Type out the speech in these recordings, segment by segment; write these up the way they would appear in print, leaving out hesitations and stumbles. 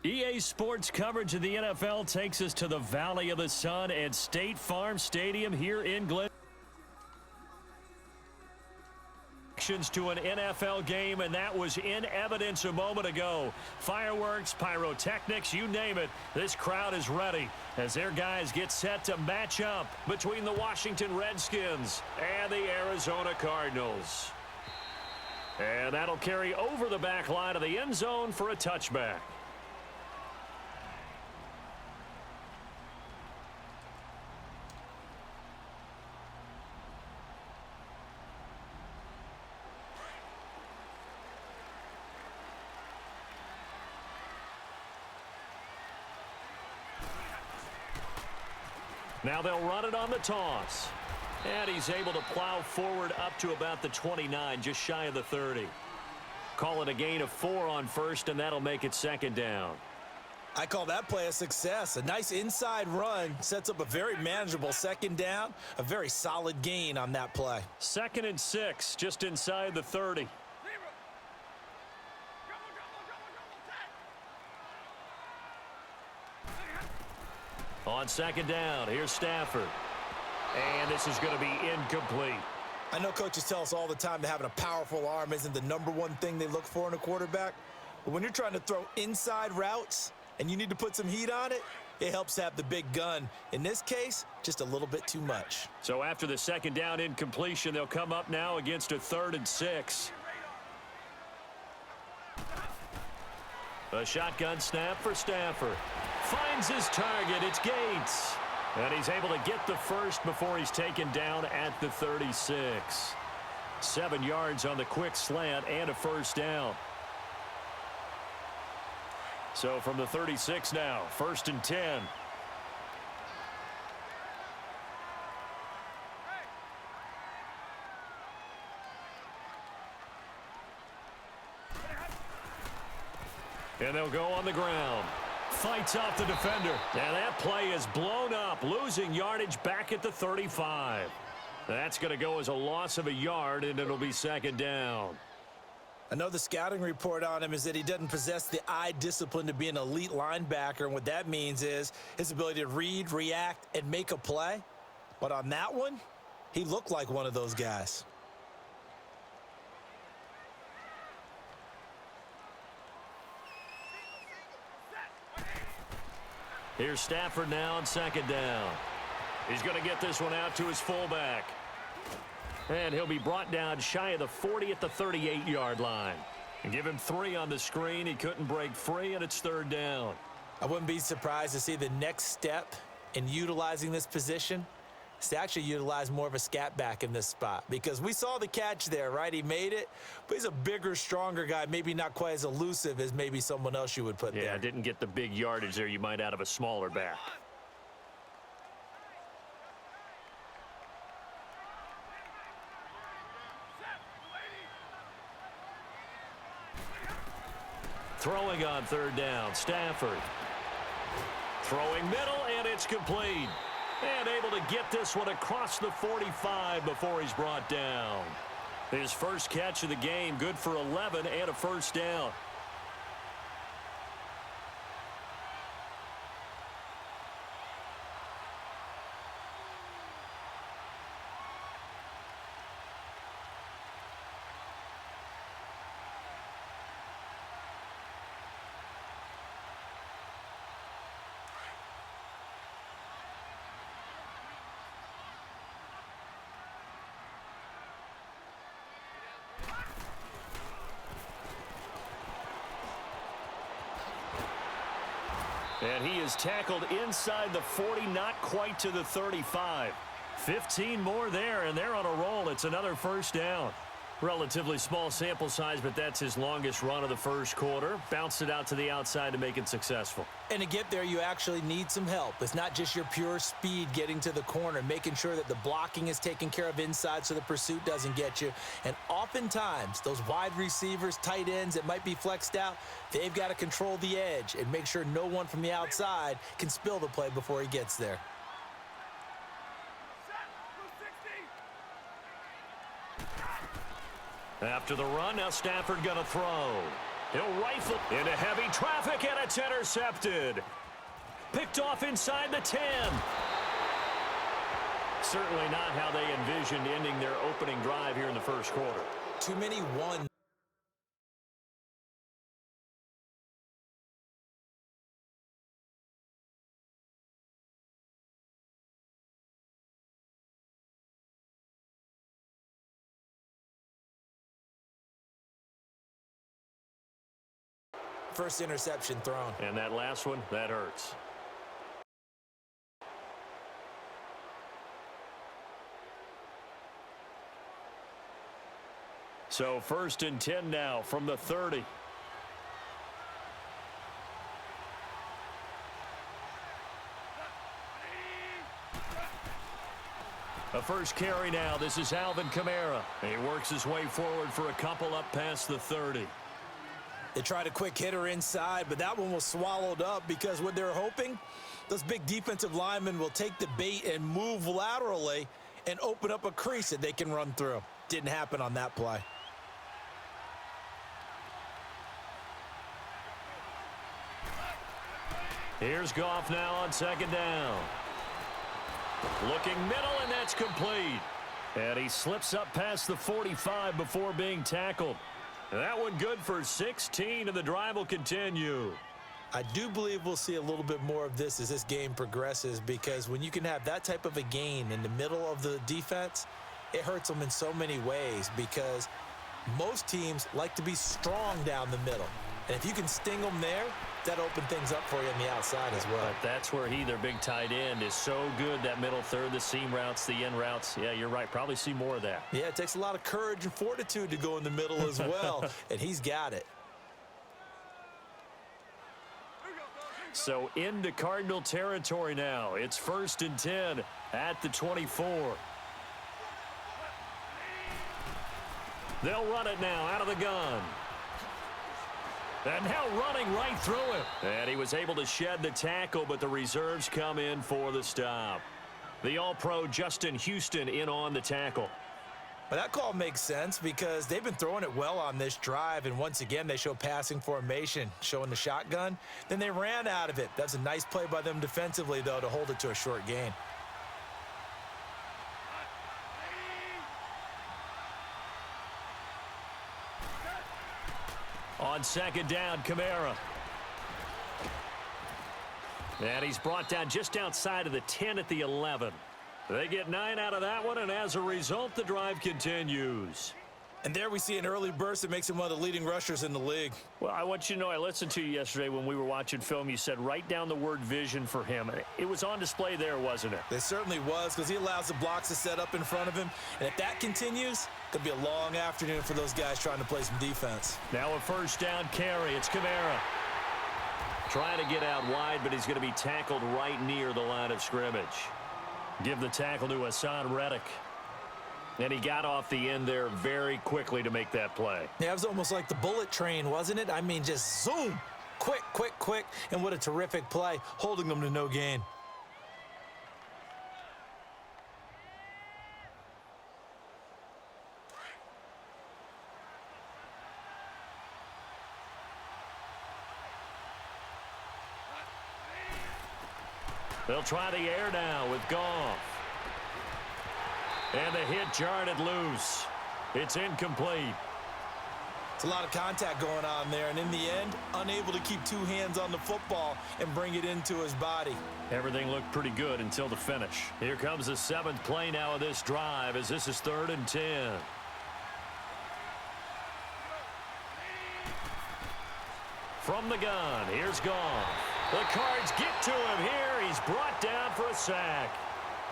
EA Sports coverage of the NFL takes us to the Valley of the Sun at State Farm Stadium here in Glen. To an NFL game, and that was in evidence a moment ago. Fireworks, pyrotechnics, you name it. This crowd is ready as their guys get set to match up between the Washington Redskins and the Arizona Cardinals. And that'll carry over the back line of the end zone for a touchback. Now they'll run it on the toss. And he's able to plow forward up to about the 29, just shy of the 30. Call it a gain of 4 on first, and that'll make it second down. I call that play a success. A nice inside run sets up a very manageable second down. A very solid gain on that play. 2nd and 6, just inside the 30. On second down, here's Stafford. And this is going to be incomplete. I know coaches tell us all the time that having a powerful arm isn't the #1 thing they look for in a quarterback. But when you're trying to throw inside routes and you need to put some heat on it, it helps to have the big gun. In this case, just a little bit too much. So after the second down incompletion, they'll come up now against a 3rd and 6. A shotgun snap for Stafford. Finds his target. It's Gates. And he's able to get the first before he's taken down at the 36. 7 yards on the quick slant and a first down. So from the 36 now, 1st and 10. And they'll go on the ground. Fights off the defender. And that play is blown up, losing yardage back at the 35. That's going to go as a loss of a yard, and it'll be second down. I know the scouting report on him is that he doesn't possess the eye discipline to be an elite linebacker, and what that means is his ability to read, react, and make a play. But on that one, he looked like one of those guys. Here's Stafford now on second down. He's going to get this one out to his fullback. And he'll be brought down shy of the 40 at the 38-yard line. And give him 3 on the screen. He couldn't break free, and it's 3rd down. I wouldn't be surprised to see the next step in utilizing this position is to actually utilize more of a scat back in this spot. Because we saw the catch there, right? He made it, but he's a bigger, stronger guy, maybe not quite as elusive as maybe someone else you would put there. Yeah, didn't get the big yardage there you might out of a smaller back. Throwing on 3rd down, Stafford. Throwing middle, and it's complete. And able to get this one across the 45 before he's brought down. His first catch of the game, good for 11 and a first down. And he is tackled inside the 40, not quite to the 35. 15 more there, and they're on a roll. It's another first down. Relatively small sample size, but that's his longest run of the first quarter. Bounced it out to the outside to make it successful. And to get there, you actually need some help. It's not just your pure speed getting to the corner, making sure that the blocking is taken care of inside so the pursuit doesn't get you. And oftentimes, those wide receivers, tight ends that might be flexed out, they've got to control the edge and make sure no one from the outside can spill the play before he gets there. After the run, now Stafford going to throw. He'll rifle into heavy traffic, and it's intercepted. Picked off inside the 10. Certainly not how they envisioned ending their opening drive here in the first quarter. Too many one. First interception thrown. And that last one, that hurts. So 1st and 10 now from the 30. A first carry now. This is Alvin Kamara. He works his way forward for a couple up past the 30. They tried a quick hitter inside, but that one was swallowed up because what they're hoping, those big defensive linemen will take the bait and move laterally and open up a crease that they can run through. Didn't happen on that play. Here's Goff now on 2nd down. Looking middle, and that's complete. And he slips up past the 45 before being tackled. That one good for 16, and the drive will continue. I do believe we'll see a little bit more of this as this game progresses, because when you can have that type of a gain in the middle of the defense, it hurts them in so many ways, because most teams like to be strong down the middle. And if you can sting them there, that opens things up for you on the outside as well. But that's where their big tight end, is so good, that middle third, the seam routes, the in routes. Yeah, you're right. Probably see more of that. Yeah, it takes a lot of courage and fortitude to go in the middle as well, and he's got it. So into Cardinal territory now. It's 1st and 10 at the 24. They'll run it now out of the gun. And now running right through him. And he was able to shed the tackle, but the reserves come in for the stop. The All-Pro Justin Houston in on the tackle. But that call makes sense because they've been throwing it well on this drive, and once again they show passing formation, showing the shotgun. Then they ran out of it. That's a nice play by them defensively, though, to hold it to a short gain. On 2nd down, Kamara. And he's brought down just outside of the 10 at the 11. They get 9 out of that one, and as a result, the drive continues. And there we see an early burst that makes him one of the leading rushers in the league. Well, I want you to know, I listened to you yesterday when we were watching film. You said write down the word vision for him. It was on display there, wasn't it? It certainly was, because he allows the blocks to set up in front of him. And if that continues, it could be a long afternoon for those guys trying to play some defense. Now a 1st down carry. It's Kamara. Trying to get out wide, but he's going to be tackled right near the line of scrimmage. Give the tackle to Hassan Reddick. And he got off the end there very quickly to make that play. Yeah, it was almost like the bullet train, wasn't it? I mean, just zoom. Quick, quick, quick. And what a terrific play, holding them to no gain. They'll try the air now with Goff. And the hit jarred it loose. It's incomplete. It's a lot of contact going on there, and in the end, unable to keep two hands on the football and bring it into his body. Everything looked pretty good until the finish. Here comes the 7th play now of this drive, as this is 3rd and 10. From the gun, here's Goff. The Cards get to him here. He's brought down for a sack.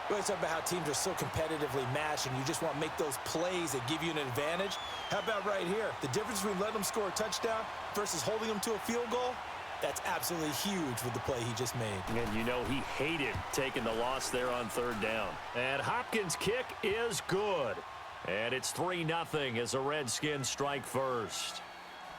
We always talk about how teams are so competitively matched, and you just want to make those plays that give you an advantage. How about right here? The difference between letting them score a touchdown versus holding them to a field goal, that's absolutely huge with the play he just made. And you know he hated taking the loss there on 3rd down. And Hopkins' kick is good. And it's 3-0 as the Redskins strike first.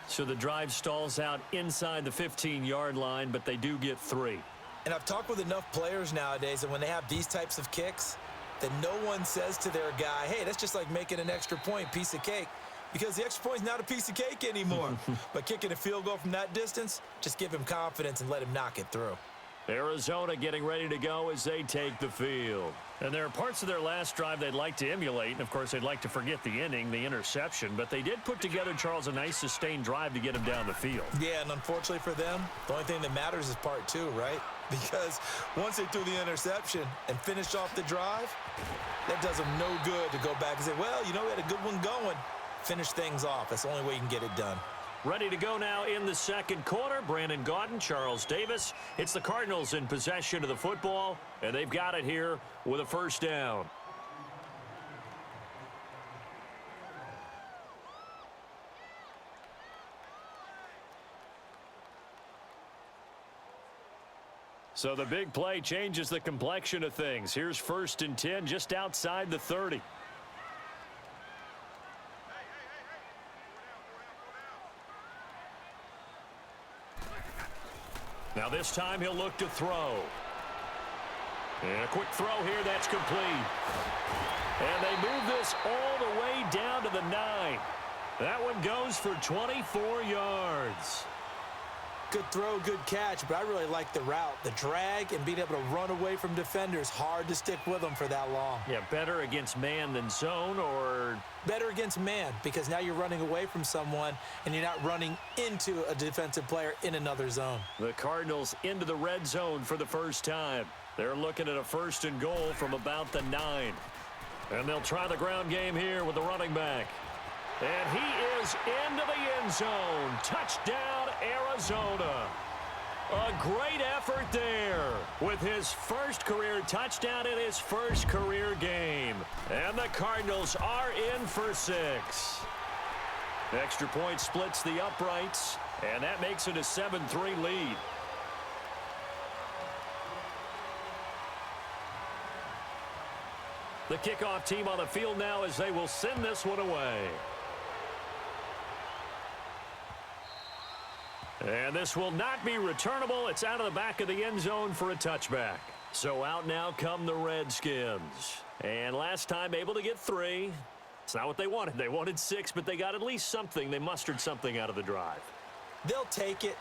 So the drive stalls out inside the 15-yard line, but they do get 3. And I've talked with enough players nowadays that when they have these types of kicks, that no one says to their guy, hey, that's just like making an extra point, piece of cake. because the extra point's not a piece of cake anymore. But kicking a field goal from that distance, just give him confidence and let him knock it through. Arizona getting ready to go as they take the field. And there are parts of their last drive they'd like to emulate. And, of course, they'd like to forget the inning, the interception. But they did put together, Charles, a nice sustained drive to get him down the field. Yeah, and unfortunately for them, the only thing that matters is part two, right? Because once they threw the interception and finished off the drive, that does them no good to go back and say, well, you know, we had a good one going. Finish things off. That's the only way you can get it done. Ready to go now in the second quarter. Brandon Gaudin, Charles Davis. It's the Cardinals in possession of the football, and they've got it here with a first down. So the big play changes the complexion of things. Here's 1st and 10 just outside the 30. Now this time he'll look to throw. And a quick throw here, that's complete. And they move this all the way down to the 9. That one goes for 24 yards. Good throw, good catch, but I really like the route. The drag and being able to run away from defenders, hard to stick with them for that long. Yeah, better against man than zone, or? Better against man, because now you're running away from someone and you're not running into a defensive player in another zone. The Cardinals into the red zone for the first time. They're looking at a 1st and goal from about the 9. And they'll try the ground game here with the running back. And he is into the end zone. Touchdown, Arizona. A great effort there with his first career touchdown in his first career game. And the Cardinals are in for 6. Extra point splits the uprights, and that makes it a 7-3 lead. The kickoff team on the field now as they will send this one away. And this will not be returnable. It's out of the back of the end zone for a touchback. So out now come the Redskins. And last time able to get 3. It's not what they wanted. They wanted 6, but they got at least something. They mustered something out of the drive. They'll take it.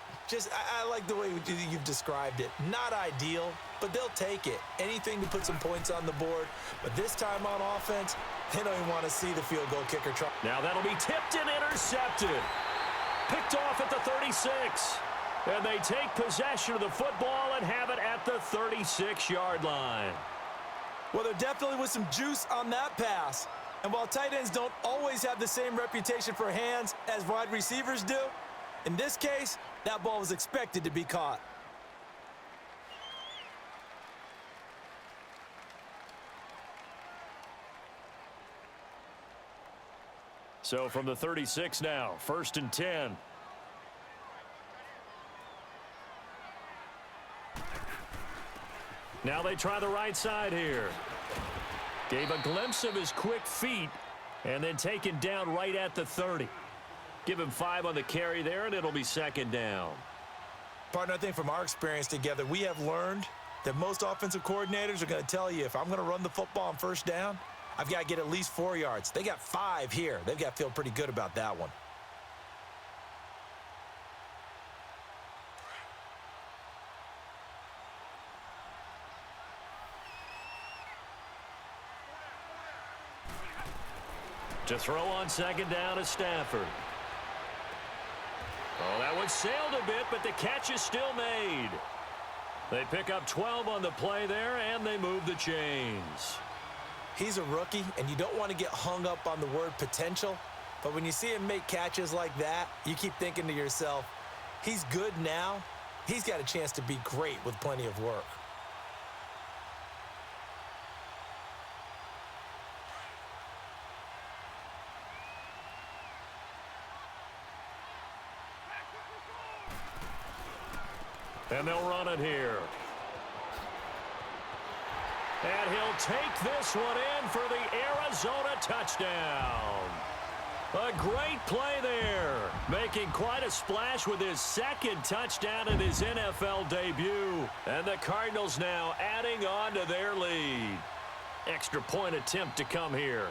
I like the way you've described it. Not ideal, but they'll take it. Anything to put some points on the board. But this time on offense, they don't even want to see the field goal kicker try. Now that'll be tipped and intercepted. Picked off at the 36. And they take possession of the football and have it at the 36-yard line. Well, there definitely was some juice on that pass. And while tight ends don't always have the same reputation for hands as wide receivers do, in this case, that ball was expected to be caught. So from the 36 now, 1st and 10. Now they try the right side here. Gave a glimpse of his quick feet and then taken down right at the 30. Give him 5 on the carry there, and it'll be 2nd down. Partner, I think from our experience together, we have learned that most offensive coordinators are going to tell you, if I'm going to run the football on 1st down, I've got to get at least 4 yards. They got 5 here. They've got to feel pretty good about that one. To throw on 2nd down is Stafford. Oh, that one sailed a bit, but the catch is still made. They pick up 12 on the play there, and they move the chains. He's a rookie, and you don't want to get hung up on the word potential. But when you see him make catches like that, you keep thinking to yourself, he's good now. He's got a chance to be great with plenty of work. And they'll run it here. And he'll take this one in for the Arizona touchdown. A great play there, making quite a splash with his 2nd touchdown in his NFL debut. And the Cardinals now adding on to their lead. Extra point attempt to come here.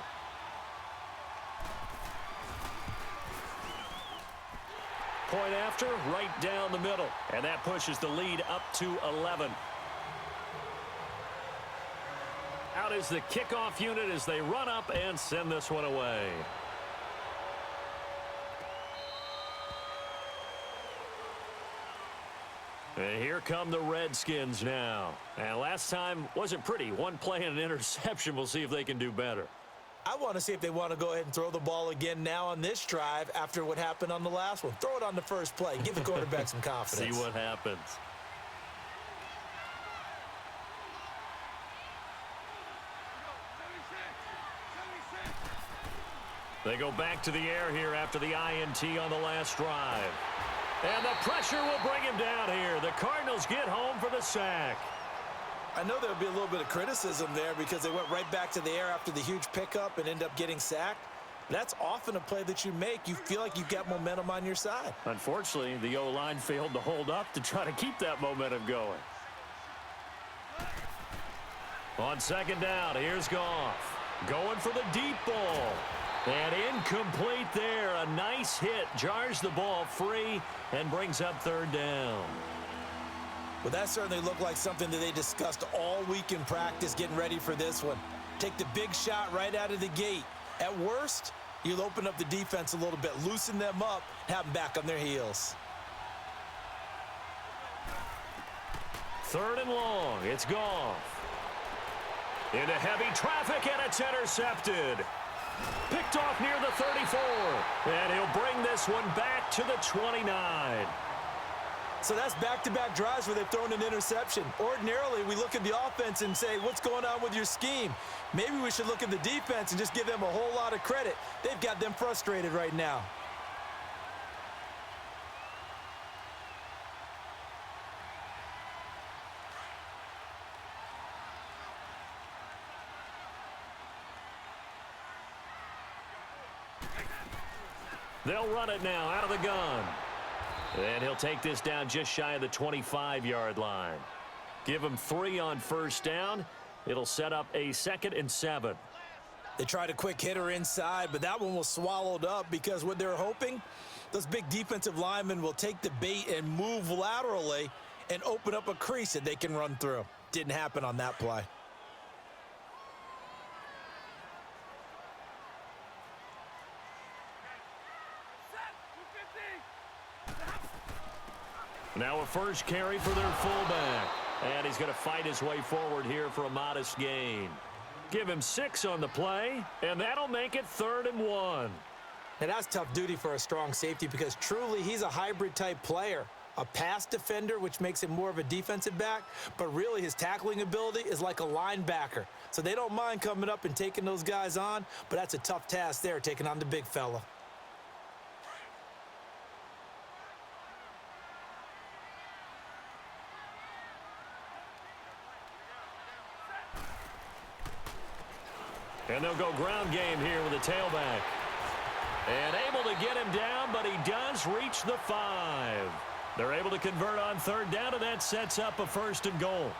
Point after, right down the middle. And that pushes the lead up to 11. Out is the kickoff unit as they run up and send this one away. And here come the Redskins now. And last time wasn't pretty. One play and an interception. We'll see if they can do better. I want to see if they want to go ahead and throw the ball again now on this drive after what happened on the last one. Throw it on the first play. Give the quarterback some confidence. See what happens. They go back to the air here after the INT on the last drive. And the pressure will bring him down here. The Cardinals get home for the sack. I know there'll be a little bit of criticism there because they went right back to the air after the huge pickup and end up getting sacked. That's often a play that you make. You feel like you've got momentum on your side. Unfortunately, the O-line failed to hold up to try to keep that momentum going. On second down, here's Goff. Going for the deep ball. And incomplete there. A nice hit. Jars the ball free and brings up third down. Well, that certainly looked like something that they discussed all week in practice getting ready for this one. Take the big shot right out of the gate. At worst, you'll open up the defense a little bit, loosen them up, have them back on their heels. Third and long. It's Goff. Into heavy traffic, and it's intercepted. Picked off near the 34. And he'll bring this one back to the 29. So that's back-to-back drives where they've thrown an interception. Ordinarily, we look at the offense and say, what's going on with your scheme? Maybe we should look at the defense and just give them a whole lot of credit. They've got them frustrated right now. They'll run it now out of the gun. And he'll take this down just shy of the 25-yard line. Give him 3 on first down. It'll set up a 2nd and 7. They tried a quick hitter inside, but that one was swallowed up because what they're hoping, those big defensive linemen will take the bait and move laterally and open up a crease that they can run through. Didn't happen on that play. Now a first carry for their fullback. And he's going to fight his way forward here for a modest gain. Give him 6 on the play, and that'll make it 3rd and 1. Now that's tough duty for a strong safety because truly he's a hybrid type player. A pass defender, which makes him more of a defensive back, but really his tackling ability is like a linebacker. So they don't mind coming up and taking those guys on, but that's a tough task there, taking on the big fella. And they'll go ground game here with a tailback. And able to get him down, but he does reach the 5. They're able to convert on third down, and that sets up a 1st and goal.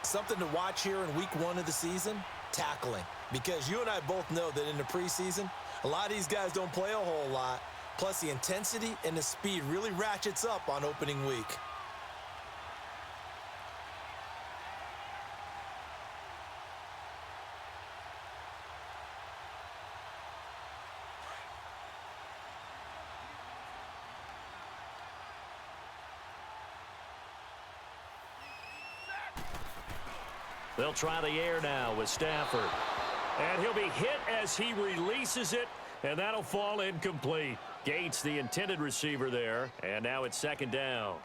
Something to watch here in week 1 of the season, tackling. Because you and I both know that in the preseason, a lot of these guys don't play a whole lot. Plus, the intensity and the speed really ratchets up on opening week. They'll try the air now with Stafford. And he'll be hit as he releases it, and that'll fall incomplete. Gates, the intended receiver there, and now it's 2nd down.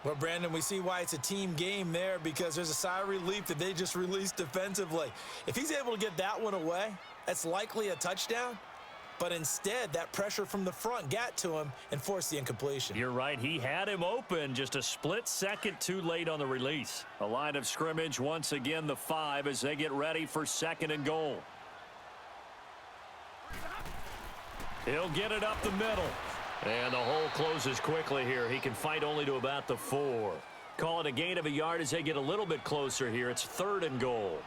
Well, Brandon, we see why it's a team game there because there's a sigh of relief that they just released defensively. If he's able to get that one away, that's likely a touchdown. But instead, that pressure from the front got to him and forced the incompletion. You're right. He had him open, just a split second too late on the release. A line of scrimmage, once again, the 5 as they get ready for 2nd and goal. He'll get it up the middle. And the hole closes quickly here. He can fight only to about the 4. Call it a gain of a yard as they get a little bit closer here. It's 3rd and goal.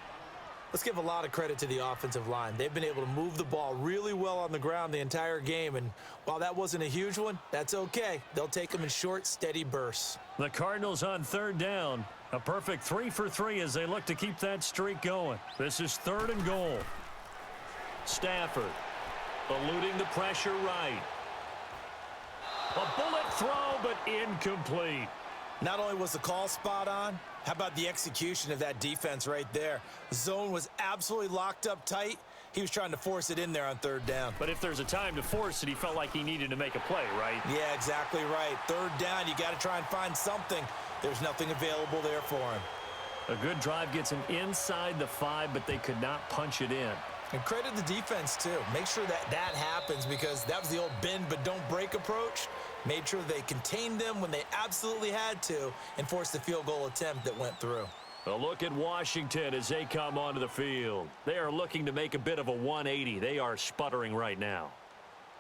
Let's give a lot of credit to the offensive line. They've been able to move the ball really well on the ground the entire game, and while that wasn't a huge one, that's okay. They'll take them in short, steady bursts. The Cardinals on third down. A perfect 3 for 3 as they look to keep that streak going. This is 3rd and goal. Stafford eluding the pressure right. A bullet throw, but incomplete. Not only was the call spot on, how about the execution of that defense right there? The zone was absolutely locked up tight. He was trying to force it in there on 3rd down. But if there's a time to force it, he felt like he needed to make a play, right? Yeah, exactly right. 3rd down, you got to try and find something. There's nothing available there for him. A good drive gets him inside the 5, but they could not punch it in. And credit the defense, too. Make sure that happens, because that was the old bend but don't break approach. Made sure they contained them when they absolutely had to and forced the field goal attempt that went through. A look at Washington as they come onto the field. They are looking to make a bit of a 180. They are sputtering right now.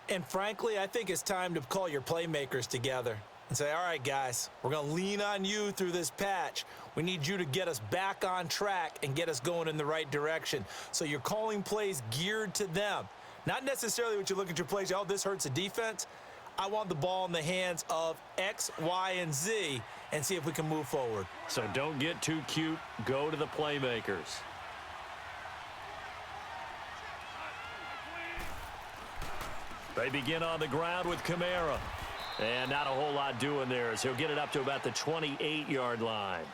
And frankly, I think it's time to call your playmakers together and say, all right, guys, we're going to lean on you through this patch. We need you to get us back on track and get us going in the right direction. So you're calling plays geared to them. Not necessarily what you look at your plays, oh, this hurts the defense. I want the ball in the hands of X, Y, and Z and see if we can move forward. So don't get too cute. Go to the playmakers. They begin on the ground with Kamara. And not a whole lot doing there as he'll get it up to about the 28-yard line.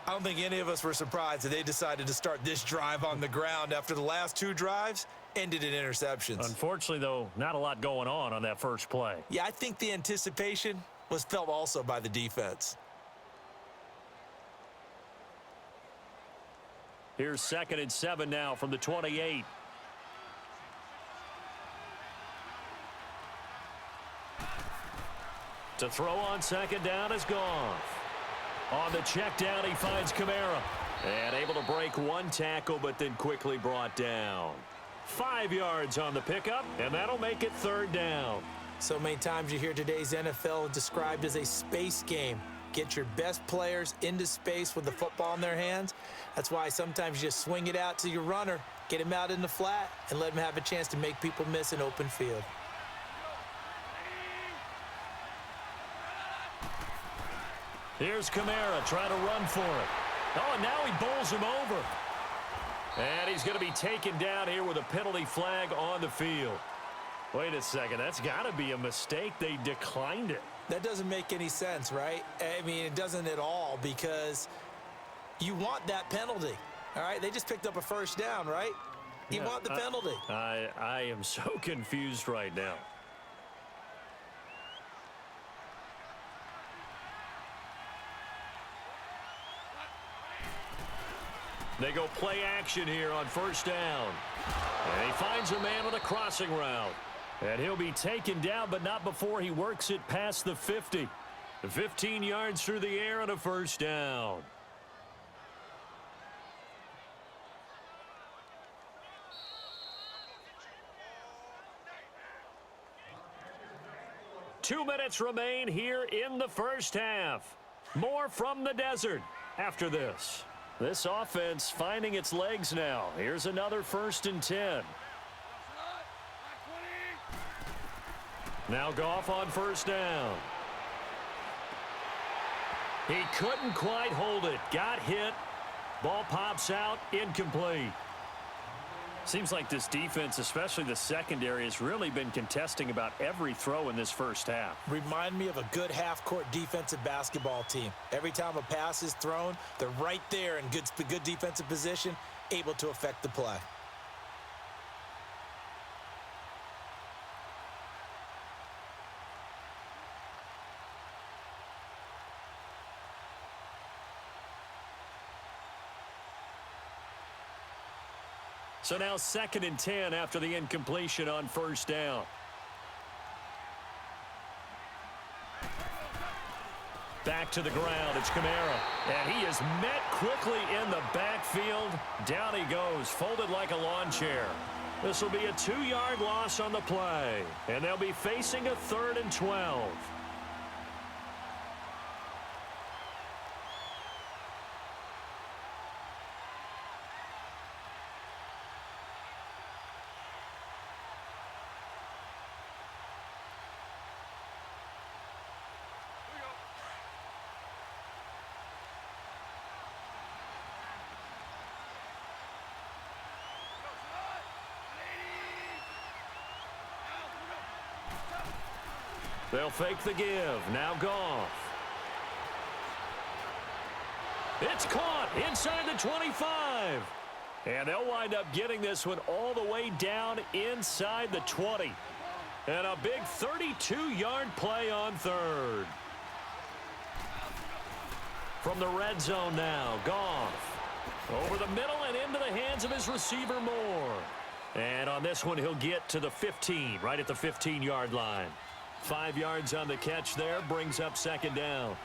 I don't think any of us were surprised that they decided to start this drive on the ground after the last 2 drives ended in interceptions. Unfortunately, though, not a lot going on that first play. Yeah, I think the anticipation was felt also by the defense. Here's 2nd and 7 now from the 28. To throw on 2nd down is Goff. On the check down, he finds Kamara. And able to break 1 tackle, but then quickly brought down. 5 yards on the pickup, and that'll make it 3rd down. So many times you hear today's NFL described as a space game. Get your best players into space with the football in their hands. That's why sometimes you just swing it out to your runner, get him out in the flat, and let him have a chance to make people miss an open field. Here's Kamara trying to run for it. Oh, and now he bowls him over. And he's going to be taken down here with a penalty flag on the field. Wait a second. That's got to be a mistake. They declined it. That doesn't make any sense, right? I mean, it doesn't at all, because you want that penalty. All right? They just picked up a 1st down, right? You want the penalty. I am so confused right now. They go play action here on 1st down. And he finds a man with a crossing route. And he'll be taken down, but not before he works it past the 50. 15 yards through the air and a 1st down. Two minutes remain here in the first half. More from the desert after this. This offense finding its legs now. Here's another 1st and 10. Now Goff on 1st down. He couldn't quite hold it. Got hit. Ball pops out. Incomplete. Seems like this defense, especially the secondary, has really been contesting about every throw in this first half. Remind me of a good half-court defensive basketball team. Every time a pass is thrown, they're right there in good defensive position, able to affect the play. So now 2nd and 10 after the incompletion on 1st down. Back to the ground. It's Kamara. And he is met quickly in the backfield. Down he goes, folded like a lawn chair. This will be a 2-yard loss on the play. And they'll be facing a 3rd and 12. They'll fake the give. Now Goff. It's caught inside the 25. And they'll wind up getting this one all the way down inside the 20. And a big 32-yard play on third. From the red zone now, Goff. Over the middle and into the hands of his receiver Moore. And on this one, he'll get to the 15, right at the 15-yard line. 5 yards on the catch there, brings up second down.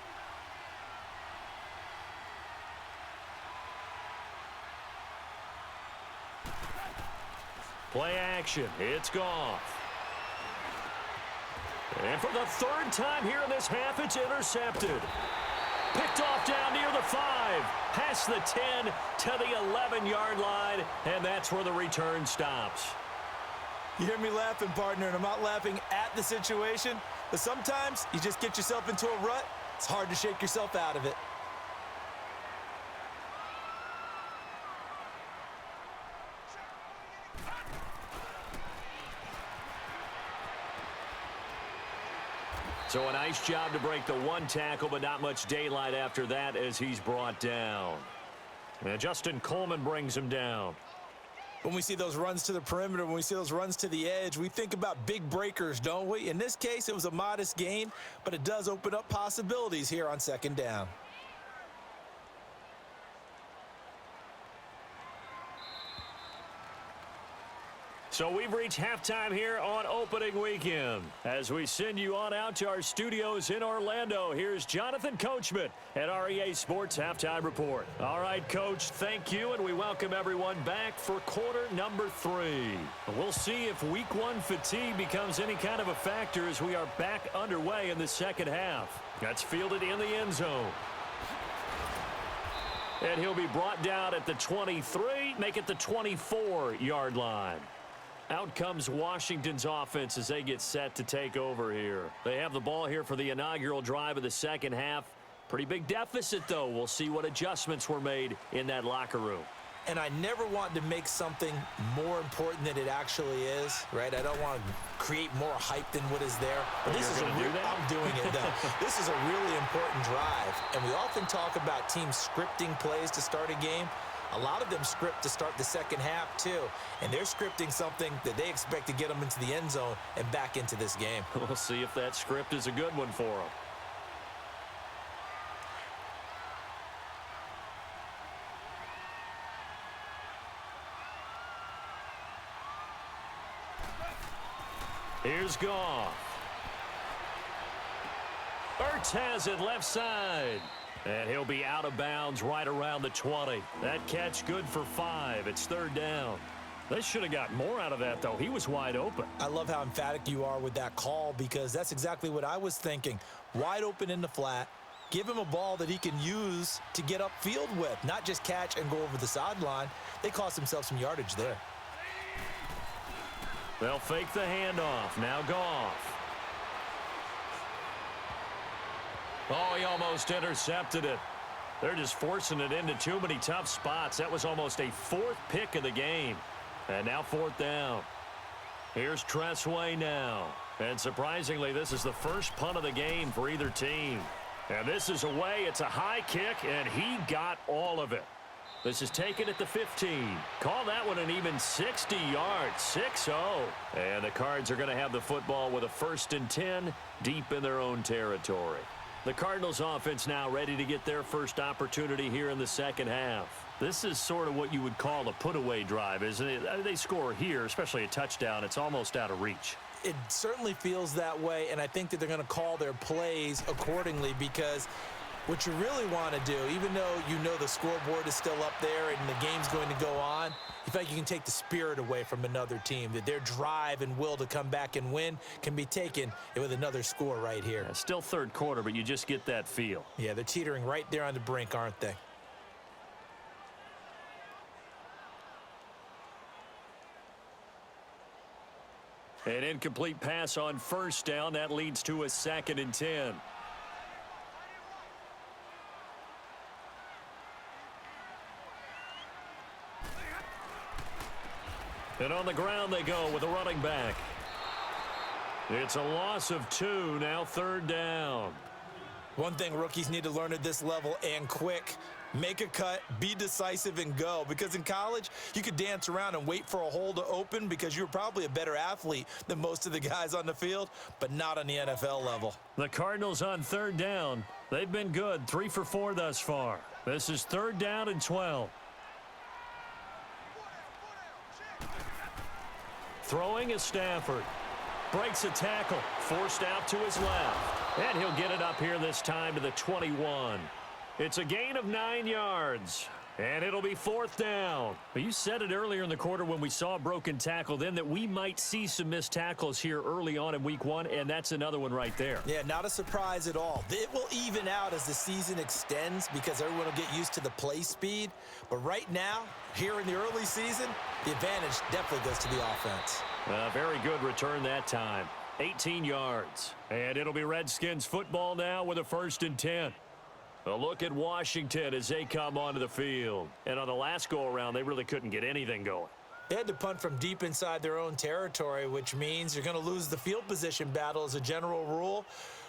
Play action. It's Goff. And for the third time here in this half, it's intercepted. Picked off down near the 5. Past the 10 to the 11-yard line. And that's where the return stops. You hear me laughing, partner, and I'm not laughing at the situation. But sometimes you just get yourself into a rut. It's hard to shake yourself out of it. So a nice job to break the one tackle, but not much daylight after that as he's brought down. And Justin Coleman brings him down. When we see those runs to the perimeter, when we see those runs to the edge, we think about big breakers, don't we? In this case, it was a modest gain, but it does open up possibilities here on second down. So we've reached halftime here on opening weekend. As we send you on out to our studios in Orlando, here's Jonathan Coachman at REA Sports Halftime Report. All right, Coach, thank you, and we welcome everyone back for quarter number 3. We'll see if week 1 fatigue becomes any kind of a factor as we are back underway in the second half. That's fielded in the end zone. And he'll be brought down at the 23, make it the 24-yard line. Out comes Washington's offense as they get set to take over here. They have the ball here for the inaugural drive of the second half. Pretty big deficit, though. We'll see what adjustments were made in that locker room. And I never want to make something more important than it actually is, right? I don't want to create more hype than what is there. But this is I'm doing it, though. This is a really important drive. And we often talk about teams scripting plays to start a game. A lot of them script to start the second half, too. And they're scripting something that they expect to get them into the end zone and back into this game. We'll see if that script is a good one for them. Here's Goff. Ertz has it left side. And he'll be out of bounds right around the 20. That catch good for 5. It's third down. They should have got more out of that, though. He was wide open. I love how emphatic you are with that call because that's exactly what I was thinking. Wide open in the flat. Give him a ball that he can use to get upfield with, not just catch and go over the sideline. They cost themselves some yardage there. They'll fake the handoff. Now Goff. Oh, he almost intercepted it. They're just forcing it into too many tough spots. That was almost a 4th pick of the game. And now 4th down. Here's Tressway now. And surprisingly, this is the first punt of the game for either team. And this is away. It's a high kick, and he got all of it. This is taken at the 15. Call that one an even 60 yards, 6-0. And the Cards are going to have the football with a 1st and 10 deep in their own territory. The Cardinals offense now ready to get their first opportunity here in the second half. This is sort of what you would call a put-away drive, isn't it? They score here, especially a touchdown. It's almost out of reach. It certainly feels that way, and I think that they're going to call their plays accordingly because what you really want to do, even though you know the scoreboard is still up there and the game's going to go on, you feel like you can take the spirit away from another team, that their drive and will to come back and win can be taken with another score right here. Yeah, still third quarter, but you just get that feel. Yeah, they're teetering right there on the brink, aren't they? An incomplete pass on first down. That leads to a 2nd and 10. And on the ground they go with a running back. It's a loss of 2, now 3rd down. One thing rookies need to learn at this level, and quick: make a cut, be decisive, and go. Because in college, you could dance around and wait for a hole to open because you're probably a better athlete than most of the guys on the field, but not on the NFL level. The Cardinals on 3rd down. They've been good, 3 for 4 thus far. This is 3rd down and 12. Throwing is Stafford. Breaks a tackle, forced out to his left. And he'll get it up here this time to the 21. It's a gain of 9 yards. And it'll be 4th down. But you said it earlier in the quarter when we saw a broken tackle then that we might see some missed tackles here early on in week 1, and that's another one right there. Yeah, not a surprise at all. It will even out as the season extends because everyone will get used to the play speed. But right now, here in the early season, the advantage definitely goes to the offense. Very good return that time. 18 yards. And it'll be Redskins football now with a 1st and 10. A look at Washington as they come onto the field. And on the last go-around, they really couldn't get anything going. They had to punt from deep inside their own territory, which means you're going to lose the field position battle as a general rule.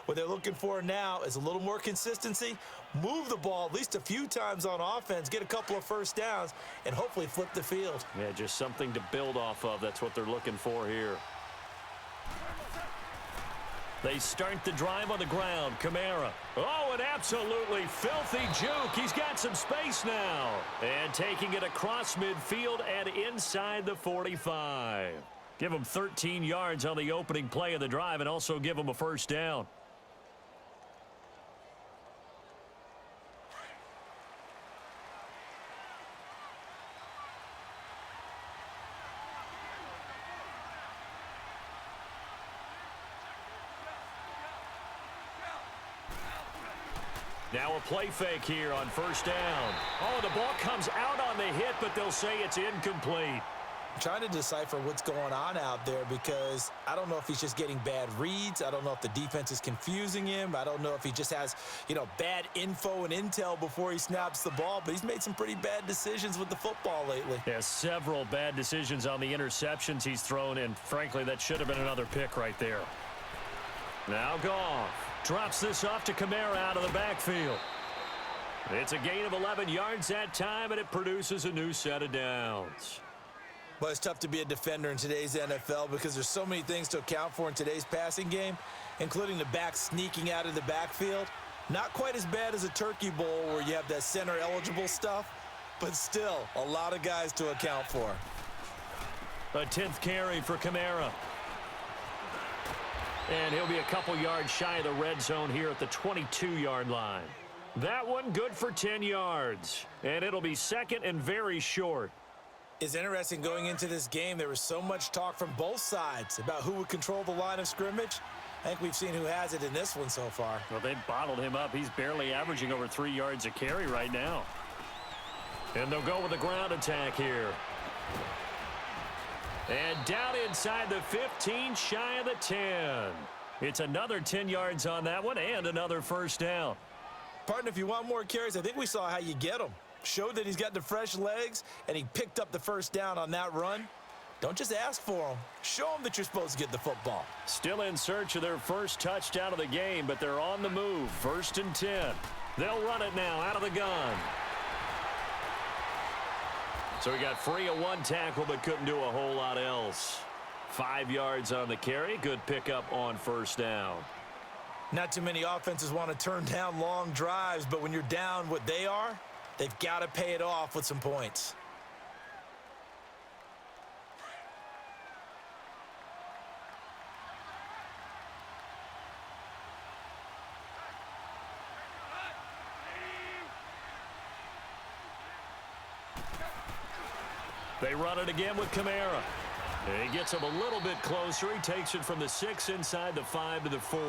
What they're looking for now is a little more consistency, move the ball at least a few times on offense, get a couple of 1st downs, and hopefully flip the field. Yeah, just something to build off of. That's what they're looking for here. They start the drive on the ground. Kamara. Oh, an absolutely filthy juke. He's got some space now. And taking it across midfield and inside the 45. Give him 13 yards on the opening play of the drive and also give him a 1st down. Now a play fake here on 1st down. Oh, the ball comes out on the hit, but they'll say it's incomplete. I'm trying to decipher what's going on out there because I don't know if he's just getting bad reads. I don't know if the defense is confusing him. I don't know if he just has, bad info and intel before he snaps the ball, but he's made some pretty bad decisions with the football lately. Yeah, several bad decisions on the interceptions he's thrown, and frankly, that should have been another pick right there. Now Goff drops this off to Kamara out of the backfield. It's a gain of 11 yards that time, and it produces a new set of downs. But it's tough to be a defender in today's NFL because there's so many things to account for in today's passing game, including the back sneaking out of the backfield. Not quite as bad as a turkey bowl where you have that center-eligible stuff, but still a lot of guys to account for. A 10th carry for Kamara. And he'll be a couple yards shy of the red zone here at the 22-yard line. That one good for 10 yards. And it'll be 2nd and very short. It's interesting going into this game. There was so much talk from both sides about who would control the line of scrimmage. I think we've seen who has it in this one so far. Well, they bottled him up. He's barely averaging over 3 yards a carry right now. And they'll go with the ground attack here. And down inside the 15, shy of the 10. It's another 10 yards on that one and another 1st down. Partner, if you want more carries, I think we saw how you get them. Showed that he's got the fresh legs, and he picked up the 1st down on that run. Don't just ask for them. Show them that you're supposed to get the football. Still in search of their first touchdown of the game, but they're on the move. 1st and 10. They'll run it now out of the gun. So he got free of one tackle, but couldn't do a whole lot else. 5 yards on the carry. Good pickup on 1st down. Not too many offenses want to turn down long drives, but when you're down what they are, they've got to pay it off with some points. They run it again with Kamara. And he gets him a little bit closer. He takes it from the 6 inside the 5 to the 4.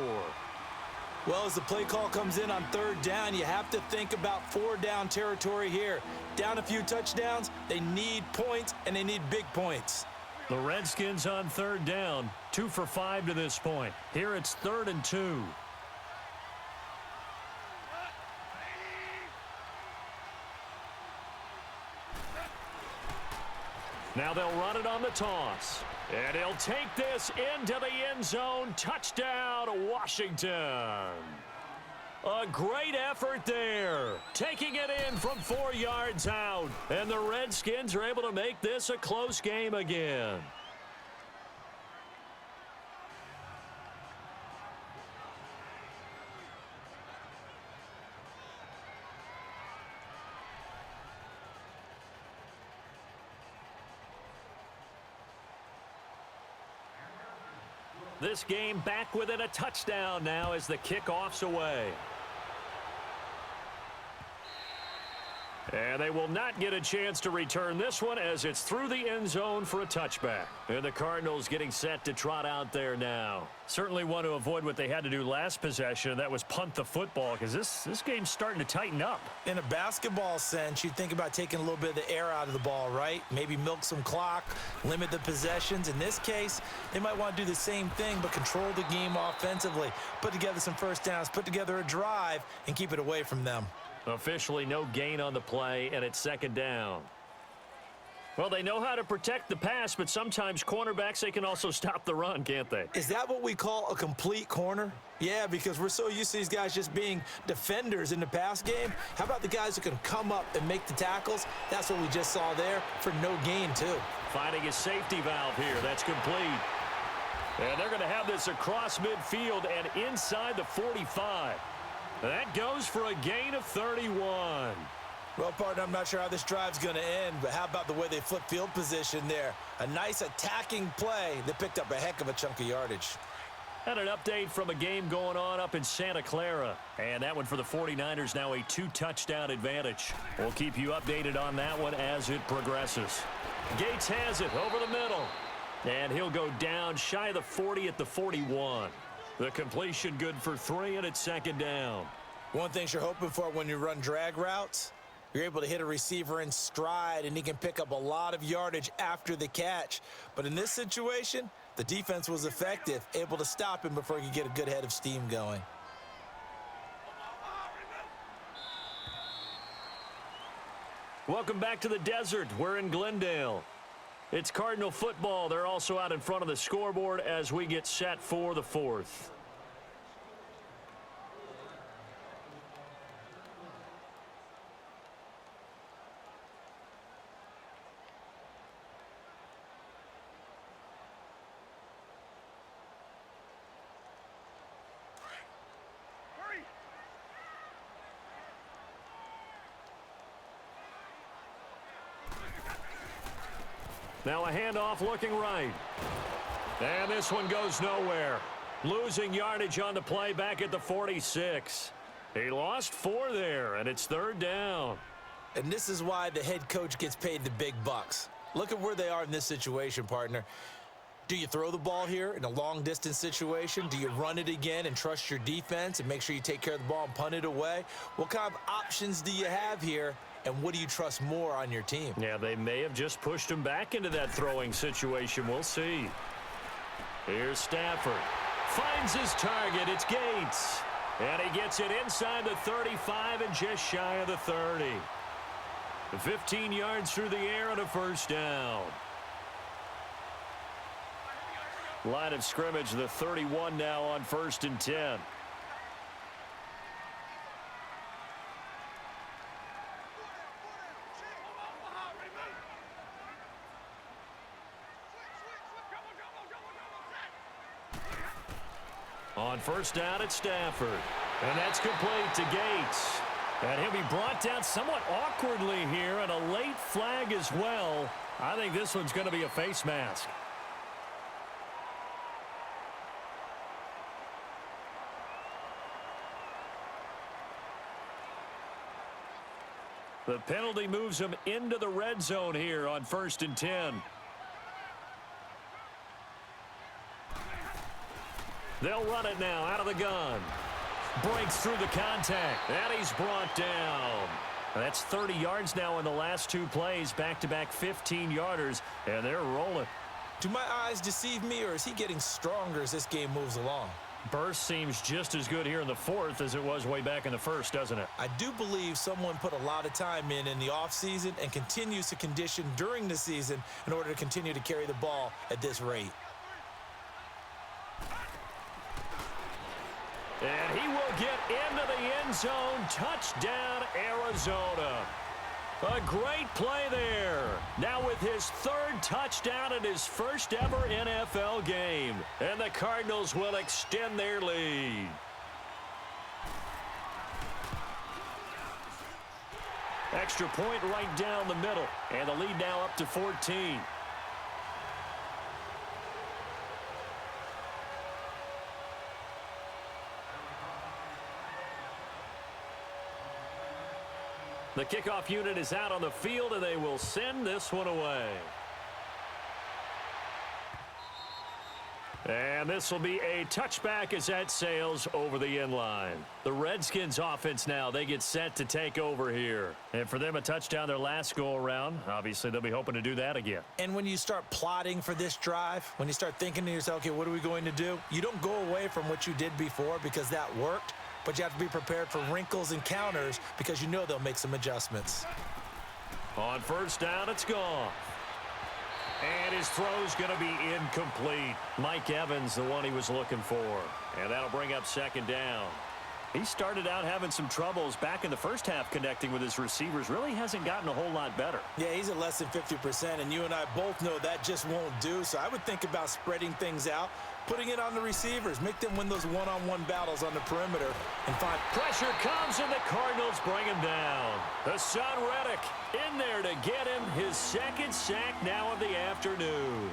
Well, as the play call comes in on 3rd down, you have to think about 4-down territory here. Down a few touchdowns, they need points, and they need big points. The Redskins on 3rd down, 2 for 5 to this point. Here it's 3rd and 2. Now they'll run it on the toss. And he'll take this into the end zone. Touchdown, Washington. A great effort there. Taking it in from 4 yards out. And the Redskins are able to make this a close game again. This game back within a touchdown now as the kickoff's away. And they will not get a chance to return this one as it's through the end zone for a touchback. And the Cardinals getting set to trot out there now. Certainly want to avoid what they had to do last possession, and that was punt the football, because this game's starting to tighten up. In a basketball sense, you think about taking a little bit of the air out of the ball, right? Maybe milk some clock, limit the possessions. In this case, they might want to do the same thing, but control the game offensively. Put together some first downs, put together a drive, and keep it away from them. Officially no gain on the play, and it's second down. Well, they know how to protect the pass, but sometimes cornerbacks, they can also stop the run, can't they? Is that what we call a complete corner? Yeah, because we're so used to these guys just being defenders in the pass game. How about the guys who can come up and make the tackles? That's what we just saw there for no gain, too. Finding a safety valve here. That's complete. And they're going to have this across midfield and inside the 45. That goes for a gain of 31. Well, partner, I'm not sure how this drive's going to end, but how about the way they flip field position there? A nice attacking play that picked up a heck of a chunk of yardage. And an update from a game going on up in Santa Clara. And that one for the 49ers, now a 2-touchdown advantage. We'll keep you updated on that one as it progresses. Gates has it over the middle. And he'll go down shy of the 40 at the 41. The completion good for 3, and it's second down. One thing you're hoping for when you run drag routes, you're able to hit a receiver in stride, and he can pick up a lot of yardage after the catch. But in this situation, the defense was effective, able to stop him before he could get a good head of steam going. Welcome back to the desert. We're in Glendale. It's Cardinal football. They're also out in front of the scoreboard as we get set for the 4th. Now a handoff looking right. And this one goes nowhere. Losing yardage on the play back at the 46. He lost 4 there, and it's third down. And this is why the head coach gets paid the big bucks. Look at where they are in this situation, partner. Do you throw the ball here in a long-distance situation? Do you run it again and trust your defense and make sure you take care of the ball and punt it away? What kind of options do you have here? And what do you trust more on your team? Yeah, they may have just pushed him back into that throwing situation. We'll see. Here's Stafford. Finds his target. It's Gates. And he gets it inside the 35 and just shy of the 30. 15 yards through the air and a first down. Line of scrimmage, the 31 now on 1st and 10. On first down, it's Stafford. And that's complete to Gates. And he'll be brought down somewhat awkwardly here, and a late flag as well. I think this one's going to be a face mask. The penalty moves him into the red zone here on 1st and 10. They'll run it now out of the gun. Breaks through the contact, and he's brought down. That's 30 yards now in the last 2 plays, back-to-back 15-yarders, and they're rolling. Do my eyes deceive me, or is he getting stronger as this game moves along? Burst seems just as good here in the fourth as it was way back in the first, doesn't it? I do believe someone put a lot of time in the offseason and continues to condition during the season in order to continue to carry the ball at this rate. And he will get into the end zone. Touchdown, Arizona. A great play there. Now with his third touchdown in his first ever NFL game. And the Cardinals will extend their lead. Extra point right down the middle. And the lead now up to 14. The kickoff unit is out on the field, and they will send this one away. And this will be a touchback as that sails over the end line. The Redskins offense now, they get set to take over here. And for them, a touchdown their last go-around. Obviously, they'll be hoping to do that again. And when you start plotting for this drive, when you start thinking to yourself, okay, what are we going to do? You don't go away from what you did before because that worked. But you have to be prepared for wrinkles and counters because you know they'll make some adjustments. On first down, it's gone. And his throw's going to be incomplete. Mike Evans, the one he was looking for. And that'll bring up second down. He started out having some troubles back in the first half connecting with his receivers. Really hasn't gotten a whole lot better. Yeah, he's at less than 50%, and you and I both know that just won't do. So I would think about spreading things out, putting it on the receivers, make them win those one-on-one battles on the perimeter, and find pressure comes, and the Cardinals bring him down. The son Reddick in there to get him his second sack now of the afternoon.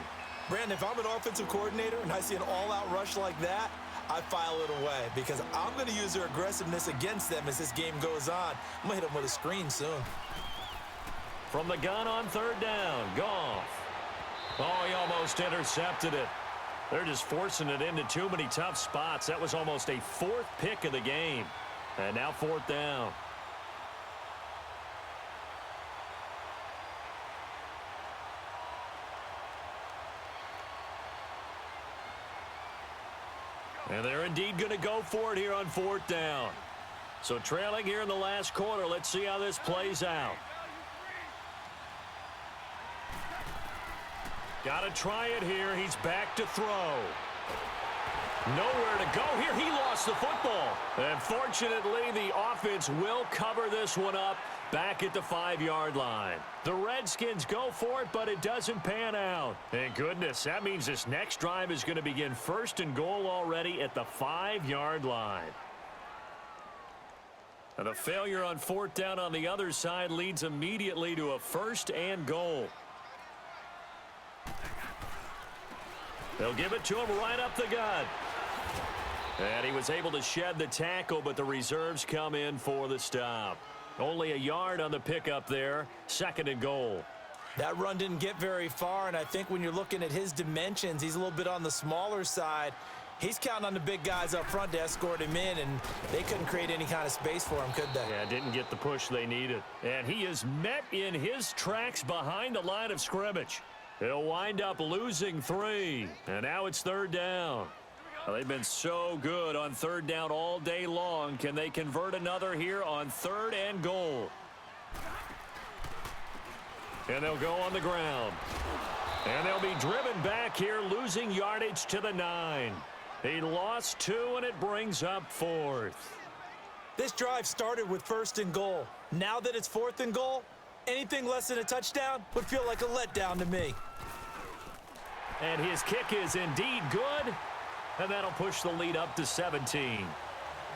Brandon, if I'm an offensive coordinator and I see an all-out rush like that, I file it away because I'm going to use their aggressiveness against them as this game goes on. I'm going to hit them with a screen soon. From the gun on third down, Goff. Oh, he almost intercepted it. They're just forcing it into too many tough spots. That was almost a fourth pick of the game. And now fourth down. And they're indeed going to go for it here on fourth down. So trailing here in the last quarter. Let's see how this plays out. Got to try it here. He's back to throw. Nowhere to go here. He lost the football. And fortunately, the offense will cover this one up back at the 5-yard line. The Redskins go for it, but it doesn't pan out. Thank goodness. That means this next drive is going to begin first and goal already at the 5-yard line. And the failure on fourth down on the other side leads immediately to a first and goal. They'll give it to him right up the gut. And he was able to shed the tackle, but the reserves come in for the stop. Only a yard on the pickup there. Second and goal. That run didn't get very far, and I think when you're looking at his dimensions, he's a little bit on the smaller side. He's counting on the big guys up front to escort him in, and they couldn't create any kind of space for him, could they? Yeah, didn't get the push they needed. And he is met in his tracks behind the line of scrimmage. He'll wind up losing 3. And now it's third down. Well, they've been so good on third down all day long. Can they convert another here on third and goal? And they'll go on the ground. And they'll be driven back here, losing yardage to the 9. He lost 2, and it brings up fourth. This drive started with first and goal. Now that it's fourth and goal, anything less than a touchdown would feel like a letdown to me. And his kick is indeed good. And that'll push the lead up to 17.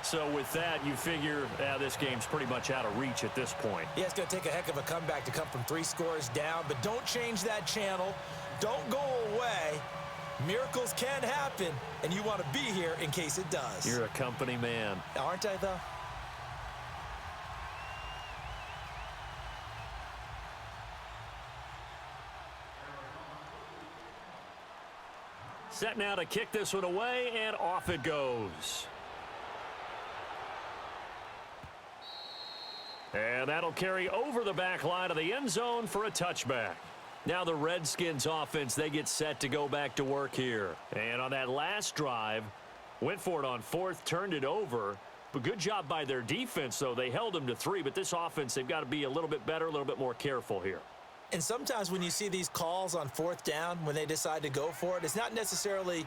So with that, you figure this game's pretty much out of reach at this point. Yeah, it's going to take a heck of a comeback to come from 3 scores down. But don't change that channel. Don't go away. Miracles can happen, and you want to be here in case it does. You're a company man. Aren't I, though? Set now to kick this one away, and off it goes. And that'll carry over the back line of the end zone for a touchback. Now the Redskins offense, they get set to go back to work here. And on that last drive, Went for it on fourth, turned it over. But good job by their defense, though. They held them to 3, but this offense, they've got to be a little bit better, a little bit more careful here. And sometimes when you see these calls on fourth down, when they decide to go for it, it's not necessarily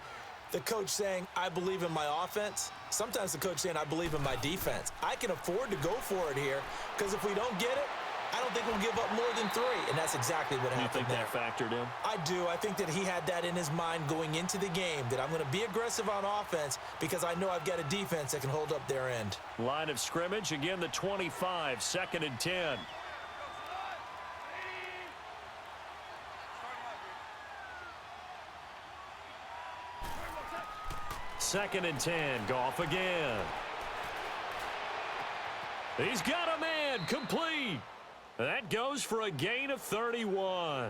the coach saying, I believe in my offense. Sometimes the coach saying, I believe in my defense. I can afford to go for it here because if we don't get it, I don't think we'll give up more than 3. And that's exactly what happened there. You think that factored in? I do. I think that he had that in his mind going into the game, that I'm going to be aggressive on offense because I know I've got a defense that can hold up their end. Line of scrimmage, again the 25, 2nd and 10. Second and 10, Goff again. He's got a man, complete. That goes for a gain of 31.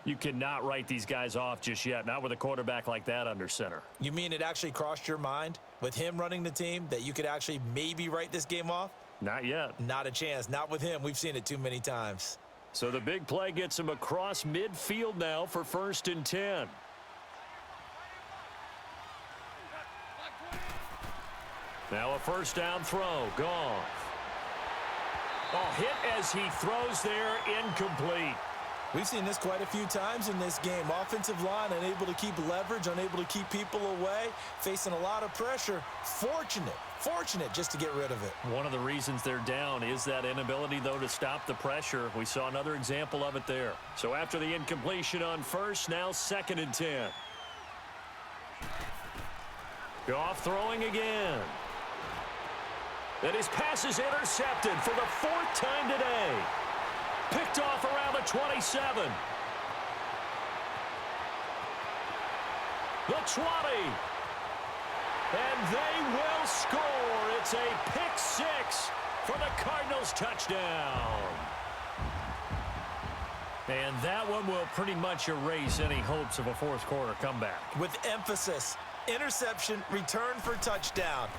You cannot write these guys off just yet, not with a quarterback like that under center. You mean it actually crossed your mind with him running the team that you could actually maybe write this game off? Not yet. Not a chance. Not with him. We've seen it too many times. So the big play gets him across midfield now for 1st and 10. Now a first down throw. Goff. Oh, hit as he throws there, incomplete. We've seen this quite a few times in this game. Offensive line unable to keep leverage, unable to keep people away, facing a lot of pressure. Fortunate just to get rid of it. One of the reasons they're down is that inability, though, to stop the pressure. We saw another example of it there. So after the incompletion on first, now 2nd and 10. Goff throwing again. And his pass is intercepted for the 4th time today. Picked off around the 27. The 20. And they will score. It's a pick 6 for the Cardinals touchdown. And that one will pretty much erase any hopes of a fourth quarter comeback. With emphasis, interception, return for touchdown.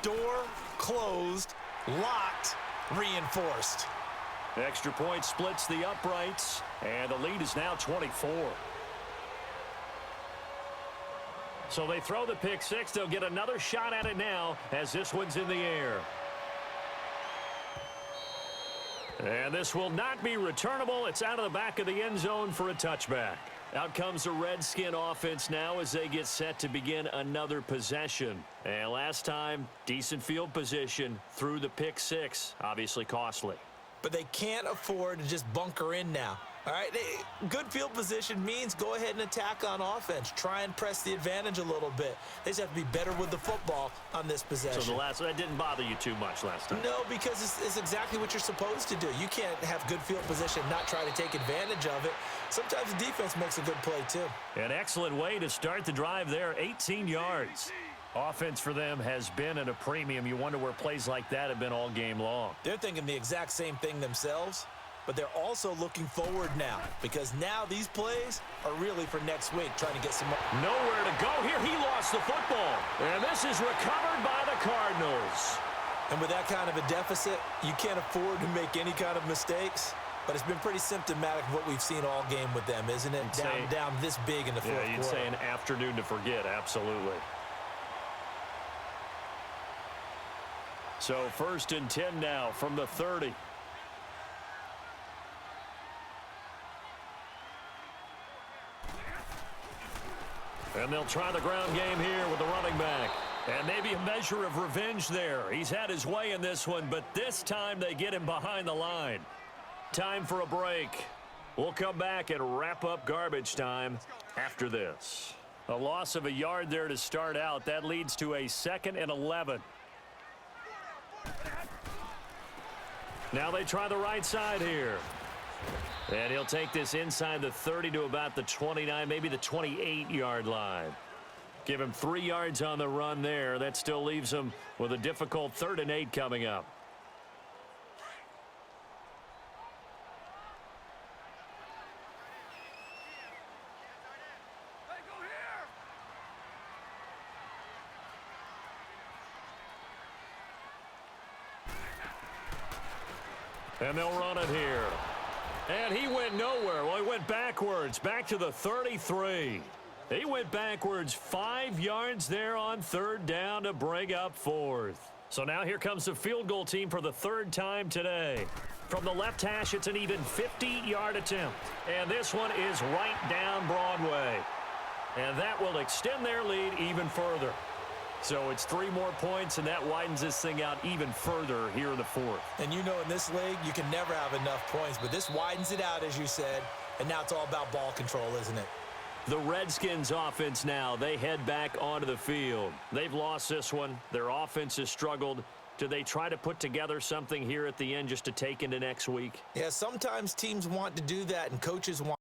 Door closed, locked, reinforced. The extra point splits the uprights, and the lead is now 24. So they throw the pick 6. They'll get another shot at it now as this one's in the air. And this will not be returnable. It's out of the back of the end zone for a touchback. Out comes the Redskin offense now as they get set to begin another possession. And last time, decent field position through the pick 6. Obviously costly. But they can't afford to just bunker in now. All right, good field position means go ahead and attack on offense. Try and press the advantage a little bit. They just have to be better with the football on this possession. So that didn't bother you too much last time? No, because it's exactly what you're supposed to do. You can't have good field position and not try to take advantage of it. Sometimes the defense makes a good play, too. An excellent way to start the drive there, 18 yards. Offense for them has been at a premium. You wonder where plays like that have been all game long. They're thinking the exact same thing themselves. But they're also looking forward now because now these plays are really for next week, trying to get some more. Nowhere to go here. He lost the football. And this is recovered by the Cardinals. And with that kind of a deficit, you can't afford to make any kind of mistakes. But it's been pretty symptomatic of what we've seen all game with them, isn't it? Down this big in the fourth quarter. Yeah, you'd say an afternoon to forget, absolutely. So 1st and 10 now from the 30. And they'll try the ground game here with the running back. And maybe a measure of revenge there. He's had his way in this one, but this time they get him behind the line. Time for a break. We'll come back and wrap up garbage time after this. A loss of a yard there to start out. That leads to a 2nd and 11. Now they try the right side here. And he'll take this inside the 30 to about the 29, maybe the 28-yard line. Give him 3 yards on the run there. That still leaves him with a difficult 3rd and 8 coming up. And they'll run it here. And he went nowhere. Well, he went backwards, back to the 33. He went backwards 5 yards there on third down to bring up fourth. So now here comes the field goal team for the third time today. From the left hash, it's an even 50-yard attempt. And this one is right down Broadway. And that will extend their lead even further. So it's 3 more points, and that widens this thing out even further here in the fourth. And you know in this league, you can never have enough points, but this widens it out, as you said, and now it's all about ball control, isn't it? The Redskins offense now, they head back onto the field. They've lost this one. Their offense has struggled. Do they try to put together something here at the end just to take into next week? Yeah, sometimes teams want to do that, and coaches want